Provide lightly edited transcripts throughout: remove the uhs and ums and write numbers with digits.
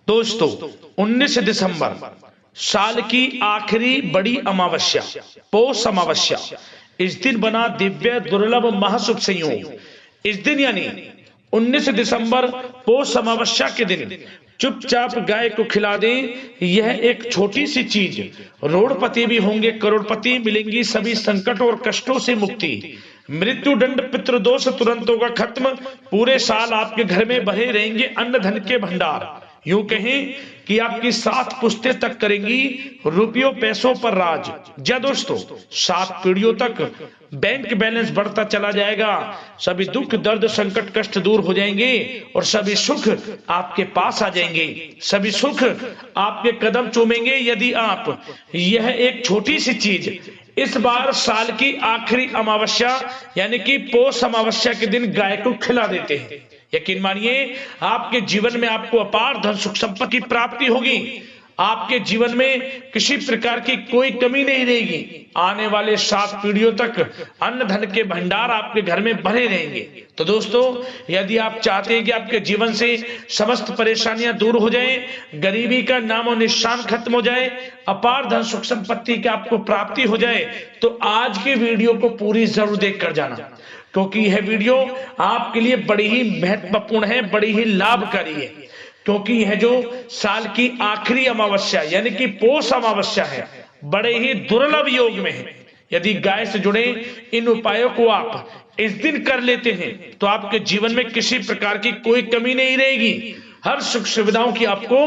दोस्तों 19 दिसंबर साल की आखिरी बड़ी अमावस्या पौष अमावस्या, इस दिन बना दिव्य दुर्लभ महाशुभ संयोग। इस दिन यानी 19 दिसंबर पौष अमावस्या के दिन चुपचाप गाय को खिला दें। यह एक छोटी सी चीज, रोड़पति भी होंगे करोड़पति, मिलेंगी सभी संकटों और कष्टों से मुक्ति। मृत्यु दंड पितृदोष तुरंत होगा खत्म। पूरे साल आपके घर में भरे रहेंगे अन्न धन के भंडार। यूं कहें कि आपकी 7 पुश्तें तक करेंगी रुपयों पैसों पर राज। जय दोस्तों, 7 पीढ़ियों तक बैंक बैलेंस बढ़ता चला जाएगा। सभी दुख दर्द संकट कष्ट दूर हो जाएंगे और सभी सुख आपके पास आ जाएंगे। सभी सुख आपके कदम चूमेंगे यदि आप यह एक छोटी सी चीज इस बार साल की आखिरी अमावस्या यानी कि पौष अमावस्या के दिन गाय को खिला देते हैं। यकीन मानिए आपके जीवन में आपको अपार धन सुख संपत्ति की प्राप्ति होगी। आपके जीवन में किसी प्रकार की कोई कमी नहीं रहेगी। आने वाले 7 पीढ़ियों तक अन्न धन के भंडार आपके घर में भरे रहेंगे। तो दोस्तों, यदि आप चाहते हैं कि आपके जीवन से समस्त परेशानियां दूर हो जाएं, गरीबी का नामो निशान खत्म हो जाए, अपार धन सुख संपत्ति की आपको प्राप्ति हो जाए, तो आज की वीडियो को पूरी जरूर देख कर जाना, क्योंकि यह वीडियो आपके लिए बड़ी ही महत्वपूर्ण है, बड़ी ही लाभकारी है। क्योंकि यह जो साल की आखिरी अमावस्या यानी कि पौष अमावस्या है, बड़े ही दुर्लभ योग में है। यदि गाय से जुड़े इन उपायों को आप इस दिन कर लेते हैं तो आपके जीवन में किसी प्रकार की कोई कमी नहीं रहेगी। हर सुख सुविधाओं की आपको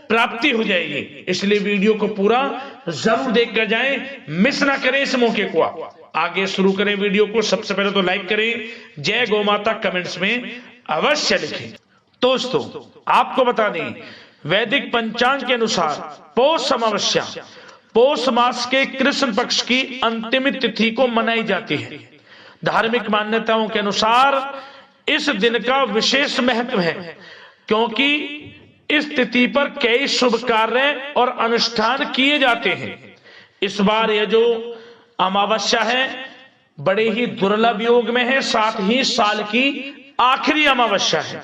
प्राप्ति हो जाएगी। इसलिए वीडियो को पूरा जरूर देख कर जाएं, मिस ना करें इस मौके को। आप आगे शुरू करें वीडियो को। सबसे पहले तो लाइक करें, जय गौ माता कमेंट्स में अवश्य लिखें। दोस्तों, आपको बता दें, वैदिक पंचांग के अनुसार पौष अमावस्या पौष मास के कृष्ण पक्ष की अंतिम तिथि को मनाई जाती है। धार्मिक मान्यताओं के अनुसार इस दिन का विशेष महत्व है, क्योंकि इस तिथि पर कई शुभ कार्य और अनुष्ठान किए जाते हैं। इस बार यह जो अमावस्या है बड़े ही दुर्लभ योग में है, साथ ही साल की आखिरी अमावस्या है।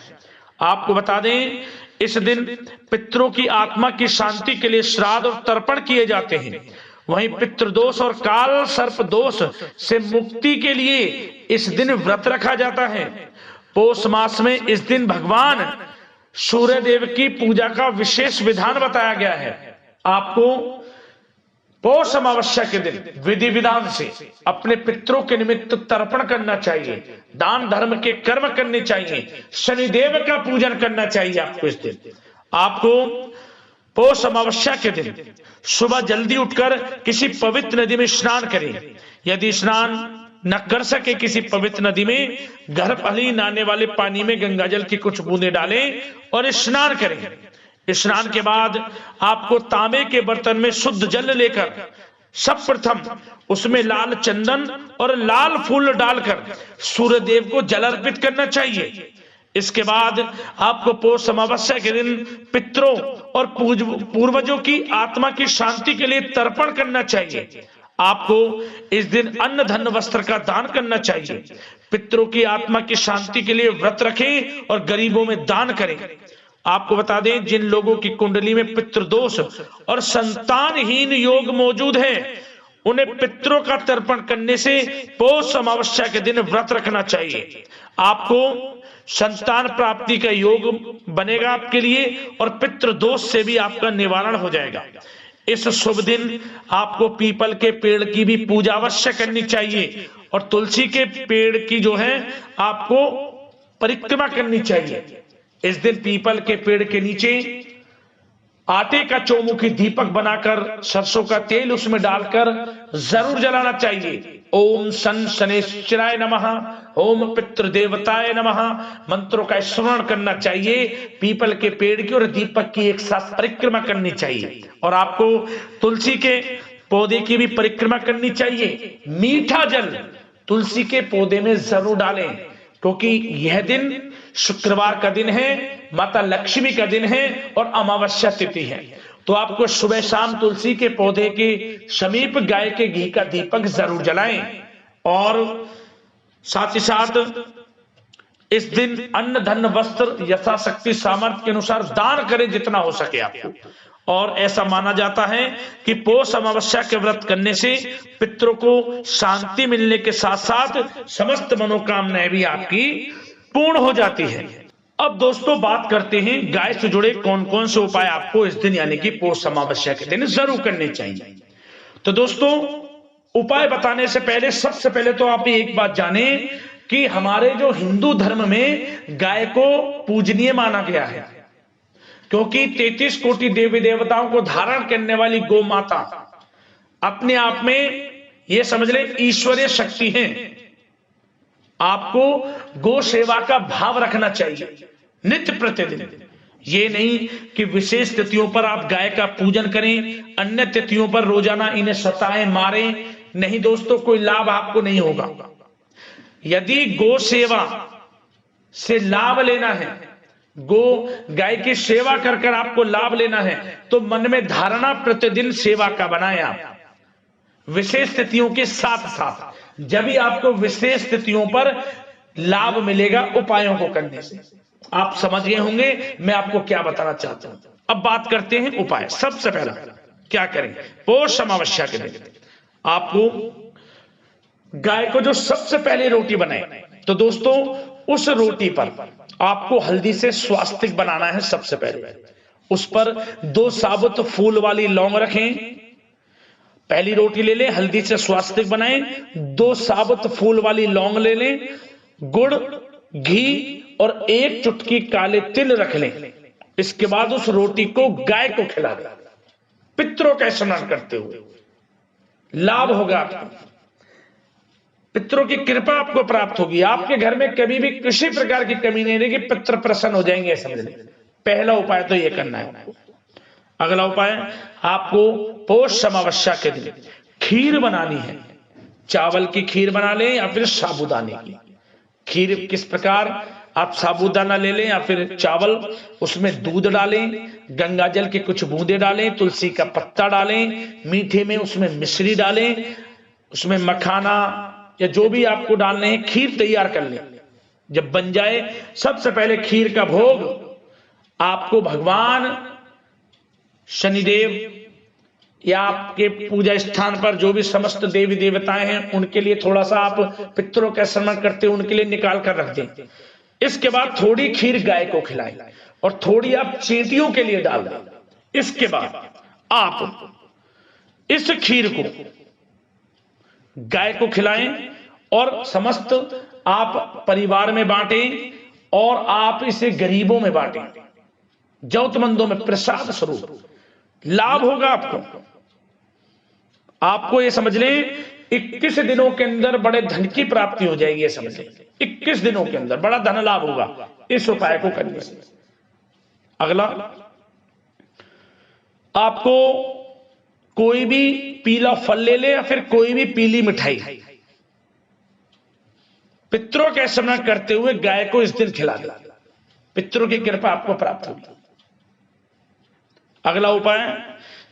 आपको बता दें, इस दिन पितरों की आत्मा की शांति के लिए श्राद्ध और तर्पण किए जाते हैं। वहीं पितृदोष और काल सर्प दोष से मुक्ति के लिए इस दिन व्रत रखा जाता है। पौष मास में इस दिन भगवान सूर्य देव की पूजा का विशेष विधान बताया गया है। आपको पौष अमावस्या के दिन विधि विधान से अपने पितरों के निमित्त तर्पण करना चाहिए, दान धर्म के कर्म करने चाहिए, शनिदेव का पूजन करना चाहिए। आपको इस दिन आपको पौष अमावस्या के दिन सुबह जल्दी उठकर किसी पवित्र नदी में स्नान करें। यदि स्नान न कर सके किसी पवित्र नदी में, घर पर ही नहाने वाले पानी में गंगा जल की कुछ बूंदें डालें और स्नान करें। स्नान के बाद आपको तांबे के बर्तन में शुद्ध जल लेकर सब प्रथम उसमें लाल चंदन और लाल फूल डालकर सूर्य देव को जल अर्पित करना चाहिए। इसके बाद आपको पौष अमावस्या के दिन पितरों और पूर्वजों की आत्मा की शांति के लिए तर्पण करना चाहिए। आपको इस दिन अन्न धन वस्त्र का दान करना चाहिए। पितरों की आत्मा की शांति के लिए व्रत रखें और गरीबों में दान करें। आपको बता दें, जिन लोगों की कुंडली में पितृदोष और संतानहीन योग मौजूद है, उन्हें पितरों का तर्पण करने से पौष अमावस्या के दिन व्रत रखना चाहिए। आपको संतान प्राप्ति का योग बनेगा आपके लिए और पितृदोष से भी आपका निवारण हो जाएगा। इस शुभ दिन आपको पीपल के पेड़ की भी पूजा अवश्य करनी चाहिए और तुलसी के पेड़ की जो है आपको परिक्रमा करनी चाहिए। इस दिन पीपल के पेड़ के नीचे आटे का चौमुखी दीपक बनाकर सरसों का तेल उसमें डालकर जरूर जलाना चाहिए। ओम शन शनेश्वराय नमः, ओम पितृ देवताय नमः मंत्रों का स्मरण करना चाहिए। पीपल के पेड़ की और दीपक की एक साथ परिक्रमा करनी चाहिए और आपको तुलसी के पौधे की भी परिक्रमा करनी चाहिए। मीठा जल तुलसी के पौधे में जरूर डालें, क्योंकि यह दिन शुक्रवार का दिन है, माता लक्ष्मी का दिन है और अमावस्या तिथि है। तो आपको सुबह शाम तुलसी के पौधे के समीप गाय के घी का दीपक जरूर जलाएं और साथ ही साथ इस दिन अन्न धन वस्त्र यथाशक्ति सामर्थ्य के अनुसार दान करें जितना हो सके आपको। और ऐसा माना जाता है कि पौष अमावस्या के व्रत करने से पितरों को शांति मिलने के साथ साथ समस्त मनोकामनाएं भी आपकी पूर्ण हो जाती है। अब दोस्तों बात करते हैं गाय से जुड़े कौन कौन से उपाय आपको इस दिन यानी कि पौष अमावस्या के दिन जरूर करने चाहिए। तो दोस्तों उपाय बताने से पहले सबसे पहले तो आप एक बात जाने कि हमारे जो हिंदू धर्म में गाय को पूजनीय माना गया है, क्योंकि 33 कोटि देवी देवताओं को धारण करने वाली गौ माता अपने आप में यह समझ ले ईश्वरीय शक्ति है। आपको गौ सेवा का भाव रखना चाहिए नित्य प्रतिदिन। ये नहीं कि विशेष तिथियों पर आप गाय का पूजन करें, अन्य तिथियों पर रोजाना इन्हें सताएं मारें। नहीं दोस्तों, कोई लाभ आपको नहीं होगा। यदि गौ सेवा से लाभ लेना है, गाय की सेवा कर कर आपको लाभ लेना है, तो मन में धारणा प्रतिदिन सेवा का बनाएं आप विशेष तिथियों के साथ साथ। जब भी आपको विशेष तिथियों पर लाभ मिलेगा उपायों को करने से। आप समझ गए होंगे मैं आपको क्या बताना चाहता हूं। अब बात करते हैं उपाय। सबसे पहला क्या करें पौष अमावस्या के दिन आपको गाय को जो सबसे पहले रोटी बनाए, तो दोस्तों उस रोटी पर आपको हल्दी से स्वास्तिक बनाना है। सबसे पहले उस पर 2 साबुत फूल वाली लौंग रखें। पहली रोटी ले लें, हल्दी से स्वास्तिक बनाएं, 2 साबुत फूल वाली लौंग ले लें, गुड़ घी और 1 चुटकी काले तिल रख लें। इसके बाद उस रोटी को गाय को खिला दें पितरों का स्मरण करते हुए। लाभ होगा आपको, पितरों की कृपा आपको प्राप्त होगी। आपके घर में कभी भी किसी प्रकार की कमी नहीं रहेगी, पितर प्रसन्न हो जाएंगे समझ लें। पहला उपाय तो यह करना है आपको। अगला उपाय आपको पौष अमावस्या के दिन खीर बनानी है। चावल की खीर बना लें या फिर साबूदाने की खीर। किस प्रकार आप साबूदाना ले लें या फिर चावल, उसमें दूध डालें, गंगा जल के कुछ बूंदे डालें, तुलसी का पत्ता डालें, मीठे में उसमें मिश्री डालें, उसमें मखाना या जो भी आपको डालने हैं, खीर तैयार कर लें। जब बन जाए सबसे पहले खीर का भोग आपको भगवान शनिदेव या आपके पूजा स्थान पर जो भी समस्त देवी देवताएं हैं उनके लिए थोड़ा सा आप पितरों का स्मरण करते हैं, उनके लिए निकाल कर रख दें। इसके बाद थोड़ी खीर गाय को खिलाएं और थोड़ी आप चींटियों के लिए डाल दें। इसके बाद आप इस खीर को गाय को खिलाएं और समस्त आप परिवार में बांटें और आप इसे गरीबों में बांटें, जरूरतमंदों में प्रसाद स्वरूप। लाभ होगा आपको ये समझ लें 21 दिनों के अंदर बड़े धन की प्राप्ति हो जाएगी। ये समझ लें 21 दिनों के अंदर बड़ा धन लाभ होगा इस उपाय को करने से। अगला आपको कोई भी पीला फल ले ले या फिर कोई भी पीली मिठाई पितरों का स्मरण करते हुए गाय को इस दिन खिला दे। पितरों की कृपा आपको प्राप्त होगी। अगला उपाय,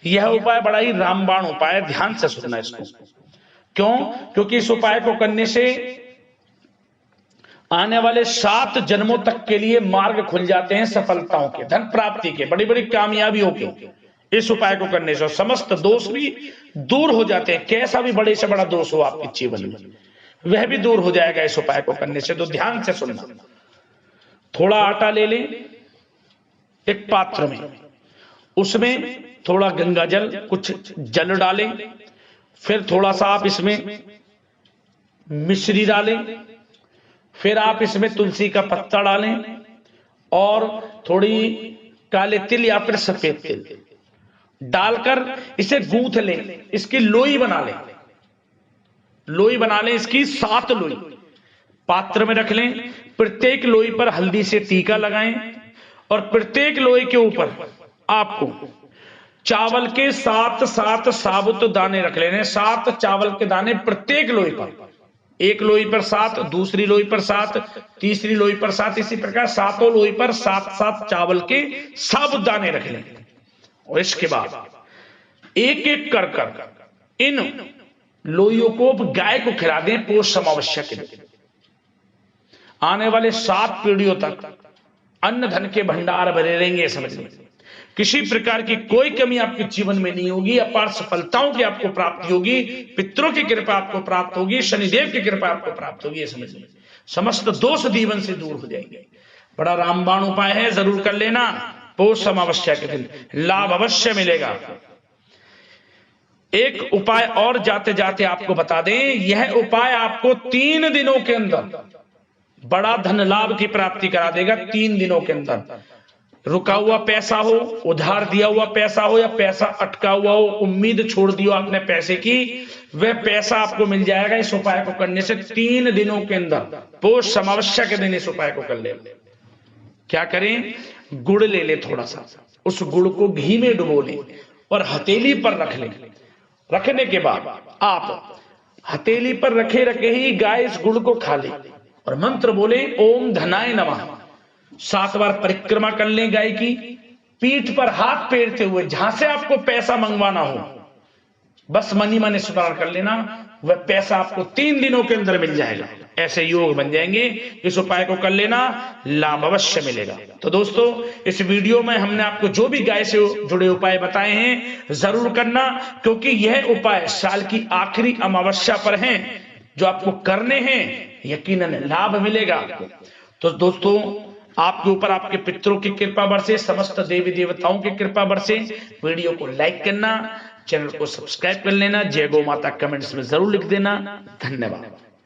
यह उपाय बड़ा ही रामबाण उपाय है, ध्यान से सुनना इसको। क्यों? क्योंकि इस उपाय को करने से आने वाले 7 जन्मों तक के लिए मार्ग खुल जाते हैं सफलताओं के, धन प्राप्ति के, बड़ी बड़ी कामयाबियों के। इस उपाय को करने से समस्त दोष भी दूर हो जाते हैं। कैसा भी बड़े से बड़ा दोष हो आपके जीवन में, वह भी दूर हो जाएगा इस उपाय को करने से। तो ध्यान से सुनना। थोड़ा आटा ले लें एक पात्र में, उसमें थोड़ा गंगा जल, कुछ जल डालें, फिर थोड़ा सा आप इसमें मिश्री डालें, फिर आप इसमें तुलसी का पत्ता डालें और थोड़ी काले तिल या फिर सफेद तिल डालकर इसे गूंथ लें। इसकी लोई बना लें, लोई बना लें इसकी 7 लोई पात्र में रख लें। प्रत्येक लोई पर हल्दी से टीका लगाएं और प्रत्येक लोई के ऊपर आपको चावल के 7 साबुत दाने रख लेने। 7 चावल के दाने प्रत्येक लोई पर, एक लोई पर 7, दूसरी लोई पर 7, तीसरी लोई पर 7, इसी प्रकार 7 लोई पर 7 चावल के साबुत दाने रख लें। और इसके बाद एक एक कर इन लोइयों को गाय को खिला दें पौष अमावस्या के दिन। आने वाले 7 पीढ़ियों तक अन्न धन के भंडार भरे रहेंगे। समझ लीजिए किसी प्रकार की कोई कमी आपके जीवन में नहीं होगी, अपार सफलताओं की आपको प्राप्ति होगी, पितरों की कृपा आपको प्राप्त होगी, शनिदेव की कृपा आपको प्राप्त होगी। समझ लीजिए समस्त दोष जीवन से दूर हो जाएंगे। बड़ा रामबाण उपाय है, जरूर कर लेना। पौष अमावस्या के दिन लाभ अवश्य मिलेगा। एक उपाय और जाते जाते आपको बता दें, यह उपाय आपको 3 दिनों के अंदर बड़ा धन लाभ की प्राप्ति करा देगा। 3 दिनों के अंदर रुका हुआ पैसा हो, उधार दिया हुआ पैसा हो, या पैसा अटका हुआ हो, उम्मीद छोड़ दी हो आपने पैसे की, वह पैसा आपको मिल जाएगा इस उपाय को करने से 3 दिनों के अंदर। पौष अमावस्या के दिन इस उपाय को कर ले। क्या करें, गुड़ ले ले थोड़ा सा, उस गुड़ को घी में डुबो लें और हथेली पर रख लें। रखने के बाद आप हथेली पर रखे रखे ही गाय इस गुड़ को खा ले और मंत्र बोले ओम धनाय नमः। 7 बार परिक्रमा कर लें गाय की। पीठ पर हाथ फेरते हुए जहां से आपको पैसा मंगवाना हो बस मनी मन स्मरण कर लेना, वह पैसा आपको 3 दिनों के अंदर मिल जाएगा। ऐसे योग बन जाएंगे। इस उपाय को कर लेना, लाभ अवश्य मिलेगा। तो दोस्तों इस वीडियो में हमने आपको जो भी गाय से जुड़े उपाय बताए हैं जरूर करना, क्योंकि यह उपाय साल की आखिरी अमावस्या पर हैं जो आपको करने हैं, यकीनन लाभ मिलेगा। तो दोस्तों आपके ऊपर आपके पितरों की कृपा बरसे, समस्त देवी देवताओं की कृपा बरसे। वीडियो को लाइक करना, चैनल को सब्सक्राइब कर लेना, जय गौ माता कमेंट्स में जरूर लिख देना। धन्यवाद।